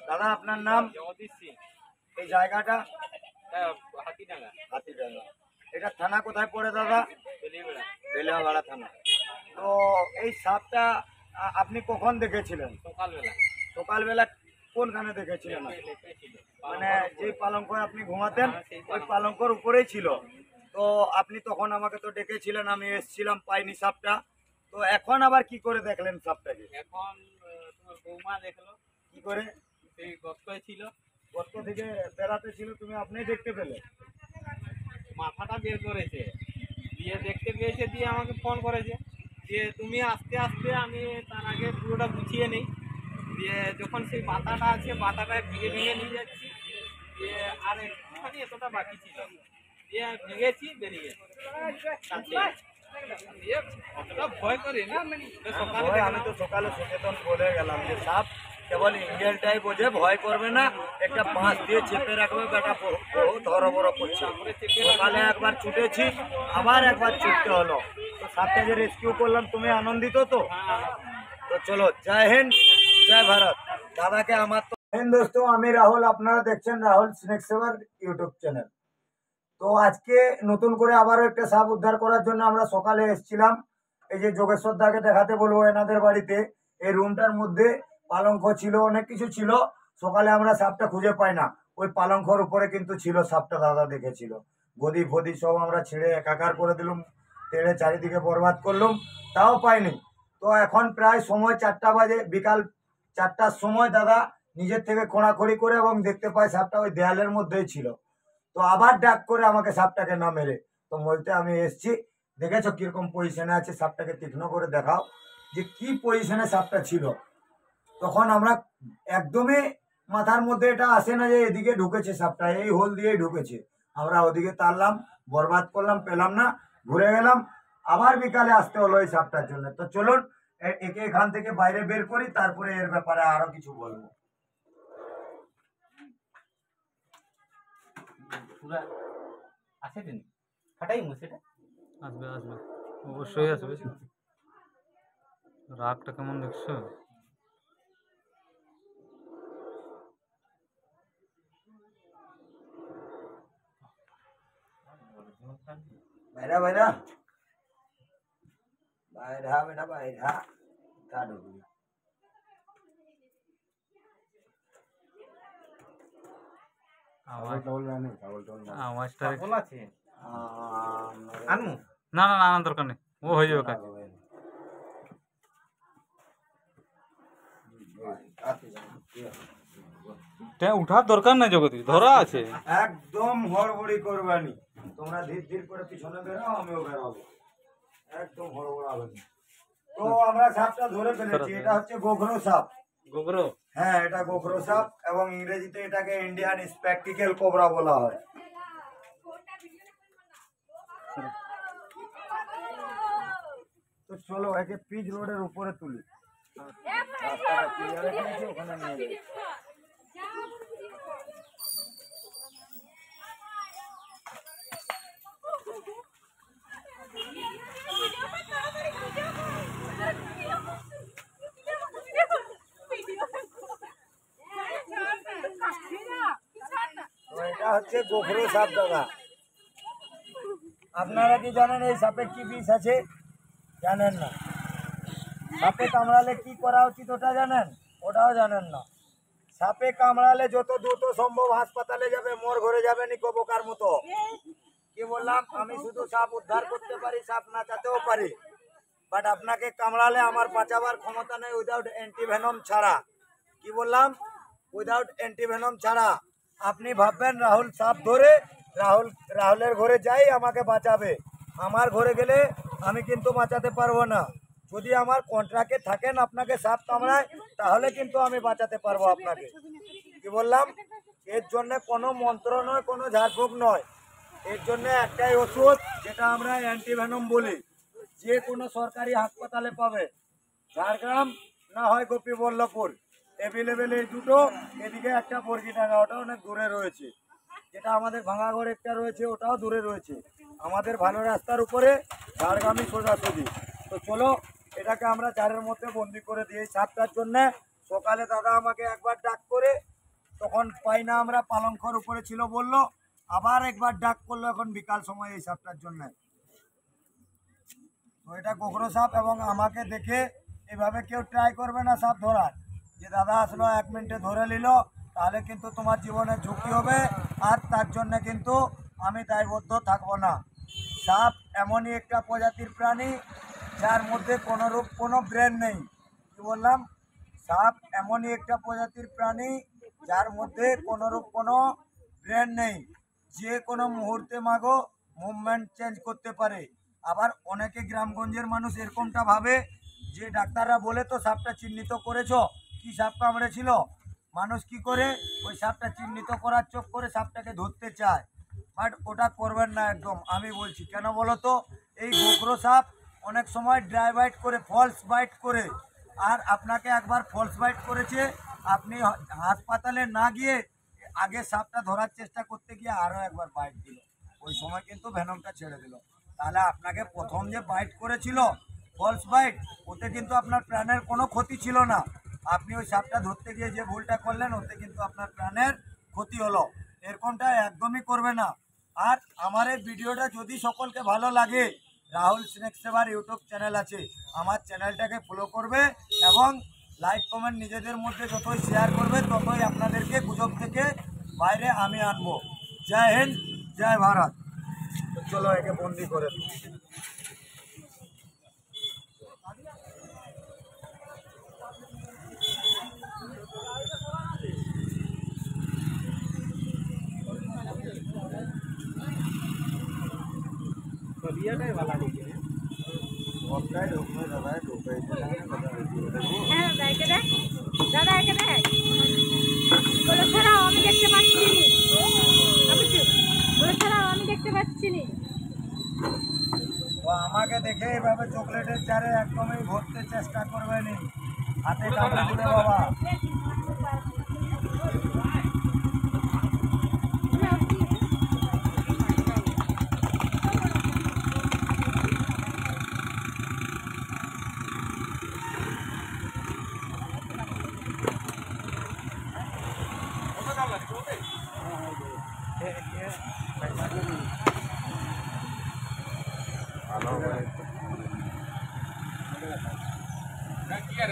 দাদা আপনার নাম? এই জায়গাটা হাতিডাঙ্গা। হাতিডাঙ্গা। এটা থানা কোথায় পড়ে দাদা? বেলিয়াপাড়া থানা। তো এই সাপটা আপনি কখন দেখেছিলেন? সকালবেলা। সকালবেলা কোনখানে দেখেছিলেন? মানে যে পালঙ্কয় আপনি ঘুমাতেন ওই পালঙ্কর উপরেই ছিল। তো আপনি তখন আমাকে তো ডেকেছিলেন, আমি এসেছিলাম, পাইনি সাপটা। তো এখন আবার কি করে দেখলেন সাপটাকে? এখন তোমার বৌমা দেখলো। কি করে? সেই গর্তই ছিল, গর্ত থেকে বেড়াতে ছিল, তুমি আপনি দেখতে পেলে? মাথাটা বের করেছে, দিয়ে দেখতে পেয়েছে, দিয়ে আমাকে ফোন করেছে, দিয়ে তুমি আস্তে আস্তে, আমি তার আগে পুরোটা গুছিয়ে নিই, দিয়ে যখন সেই পাতাটা আছে পাতাটা ভেঙে ভেঙে নিয়ে যাচ্ছি, দিয়ে আর একটুখানি এতটা বাকি ছিল, দিয়ে ভেঙেছি, বেরিয়ে দিয়ে অতটা ভয় করিনি। সকালে আমি তো সকালে সচেতন বলে গেলাম যে সাপ কেবল ইন্ডিয়ানটাই বোঝে, ভয় করবে না, একটা বাঁশ দিয়ে চেপে রাখবে, বেটা বহুত হরবড় করছে। সকালে একবার ছুটেছি, আবার একবার ছুটতে হলো। তো সাপটা যে রেস্কিউ করলাম, তুমি আনন্দিত তো? তো চলো, জয় হিন্দ, জয় ভারত। দাদাকে আমার তো দোস্ত, আমি রাহুল, আপনারা দেখছেন রাহুল স্নেক সেভার ইউটিউব চ্যানেল। তো আজকে নতুন করে আবারও একটা সাপ উদ্ধার করার জন্য আমরা সকালে এসেছিলাম। এই যে যোগেশ্বর দাকে দেখাতে বলবো, এনাদের বাড়িতে এই রুমটার মধ্যে পালঙ্ক ছিল, অনেক কিছু ছিল। সকালে আমরা সাপটা খুঁজে পাই না, ওই পালঙ্কর উপরে কিন্তু ছিল সাপটা, দাদা দেখেছিল। গদি ফদি সব আমরা ছেড়ে একাকার করে দিলাম, তেড়ে চারিদিকে বরবাদ করলাম, তাও পাইনি। তো এখন প্রায় সময় 4টা বাজে, বিকাল 4টার সময় দাদা নিজের থেকে খোঁড়াখড়ি করে এবং দেখতে পাই সাপটা ওই দেয়ালের মধ্যেই ছিল। তো আবার ডাক করে আমাকে সাপটাকে না মেরে তো বলতে আমি এসছি। দেখেছো কিরকম পজিশনে আছে, সাপটাকে তীক্ষ্ণ করে দেখাও যে কি পজিশনে সাপটা ছিল। তখন আমরা একদমই মাথার মধ্যে এটা আসে না যে এদিকে ঢুকেছে সাপটা, এই হোল দিয়েই ঢুকেছে। আমরা ওদিকে তাড়লাম, বরবাদ করলাম, পেলাম না, ঘুরে গেলাম, আবার বিকালে আসতে হলো এই সাপটার জন্য। তো চলুন একে এখান থেকে বাইরে বের করি, তারপরে এর ব্যাপারে আরো কিছু বলবো। আছে দিন ফাটাই সেটা আসবে আসবে, অবশ্যই আসবে। রাগটা কেমন দেখছো? বাইরা বাইরা বাইরা বেটা বাইরা, তা ঢুকবি। আওয়াজটা আছে আনমু না না না, আনার দরকার নেই, ও হয়ে যাবে কাজ। উঠার দরকার নাই জগতি, ধরা আছে। একদম হড়বড়ি করবানি, তোমরা ধীর ধীর করে পিছনে বেরাও, আমিও বেরাবো, একদম হড়বড়াবে না। তো আমরা সাপটা ধরে ফেলেছি, এটা হচ্ছে গোখরো সাপ। গোবরো। হ্যাঁ, এটা গোখরো সাপ এবং ইংরেজিতে এটাকে ইন্ডিয়ান স্প্যাকটিক্যাল কোবরা বলা হয়। তো চলো একে পিচ রোডের উপরে তুলি, রাস্তাটা ক্লিয়ার রেখেছি, ওখানে নিয়ে যাই। তো এটা হচ্ছে গোখরো সাপ দাদা। আপনারা কি জানেন এই সাপের কি বিষ আছে? জানেন না। সাপে কামড়ালে কি করা উচিত ওটা জানেন? ওটাও জানেন না। সাপে কামড়ালে যত দ্রুত সম্ভব হাসপাতালে যাবে, মোর ঘরে যাবে নিকো বোকার মতো। কি বললাম? আমি শুধু সাপ উদ্ধার করতে পারি, সাপ নাচাতেও পারি, বাট আপনাকে কামড়ালে আমার বাঁচাবার ক্ষমতা নেই উইদাউট অ্যান্টিভেনম ছাড়া। কি বললাম? উইদাউট অ্যান্টিভেনম ছাড়া। আপনি ভাববেন রাহুল সাপ ধরে রাহুলের ঘরে যাই আমাকে বাঁচাবে, আমার ঘরে গেলে আমি কিন্তু বাঁচাতে পারবো না। যদি আমার কন্ট্রাক্টে থাকেন, আপনাকে সাপ কামড়ায়, তাহলে কিন্তু আমি বাঁচাতে পারবো আপনাকে। কি বললাম? এর জন্য কোনো মন্ত্র নয়, কোনো ঝাড়ফুঁক নয়, এর জন্য একটাই ওষুধ, যেটা আমরা অ্যান্টিভেনম বলি, যে কোনো সরকারি হাসপাতালে পাবে, ঝাড়গ্রাম না হয় গোপীবল্লভপুর, অ্যাভেলেবেল এই দুটো। এদিকে একটা বর্গিটাঙ্গা, ওটা অনেক দূরে রয়েছে। যেটা আমাদের ভাঙাগড় একটা রয়েছে, ওটাও দূরে রয়েছে। আমাদের ভালো রাস্তার উপরে ঝাড়গ্রামই সোজাসুজি। তো চলো এটাকে আমরা চারের মধ্যে বন্দি করে দিই সাপটার জন্য। সকালে দাদা আমাকে একবার ডাক করে, তখন পাই না আমরা, পালংখর উপরে ছিল বললো, আবার একবার ডাক করলো এখন বিকাল সময় এই সাপটার জন্য। তো এটা গোখরো সাপ, এবং আমাকে দেখে এভাবে কেউ ট্রাই করবে না সাপ ধরার, যে দাদা আসলো 1 মিনিটে ধরে নিল, তাহলে কিন্তু তোমার জীবনে ঝুঁকি হবে, আর তার জন্য কিন্তু আমি দায়বদ্ধ থাকবো না। সাপ এমনই একটা প্রজাতির প্রাণী যার মধ্যে কোনোরূপ কোনো ব্রেন নেই। কি বললাম? সাপ এমনই একটা প্রজাতির প্রাণী যার মধ্যে কোনোরূপ কোনো ব্রেন নেই, যে কোনো মুহূর্তে মাগো মুভমেন্ট চেঞ্জ করতে পারে। আবার অনেকে গ্রামগঞ্জের মানুষ এরকমটা ভাবে যে ডাক্তাররা বলে তো সাপটা চিহ্নিত করেছো, কি সাপ কামড়েছিল, মানুষ কি করে ওই সাপটা চিহ্নিত করার চোখ করে সাপটাকে ধরতে চায়, বাট ওটা করবেন না একদম। আমি বলছি কেন বলো তো, এই গোখরো সাপ অনেক সময় ড্রাই বাইট করে, ফলস বাইট করে, আর আপনাকে একবার ফলস বাইট করেছে, আপনি হাসপাতালে না গিয়ে আগে সাপটা ধরার চেষ্টা করতে গিয়ে আরও একবার বাইট দিল, ওই সময় কিন্তু ভেনমটা ছেড়ে দিল। তাহলে আপনাকে প্রথম যে বাইট করেছিল ফলস বাইট, ওতে কিন্তু আপনার প্রাণের কোনো ক্ষতি ছিল না, আপনি ওই সাপটা ধরতে গিয়ে যে ভুলটা করলেন ওতে কিন্তু আপনার প্রাণের ক্ষতি হলো। এরকমটা একদমই করবে না। আর আমার এই ভিডিওটা যদি সকলকে ভালো লাগে, রাহুল স্নেক সেভার ইউটিউব চ্যানেল আছে, আমার চ্যানেলটাকে ফলো করবে এবং লাইক কমেন্ট নিজেদের মধ্যে যতই শেয়ার করবে ততই আপনাদেরকে গুজব থেকে বাইরে আমি আনবো। জয় হিন্দ, জয় ভারত। তো চলো একে বন্দি করে দিই। बलियाটাই ভালো লাগে। হ্যাঁ দাদা একে দেখ বলে ছাড়াও আমি দেখতে পাচ্ছি নি, আমি বলে ছাড়াও আমি দেখতে পাচ্ছি নি। তো আমাকে দেখে এইভাবে চকলেটের চারে একদমই ভরতে চেষ্টা করবেনি, হাতে কামড়ে দিলে বাবা। কি আর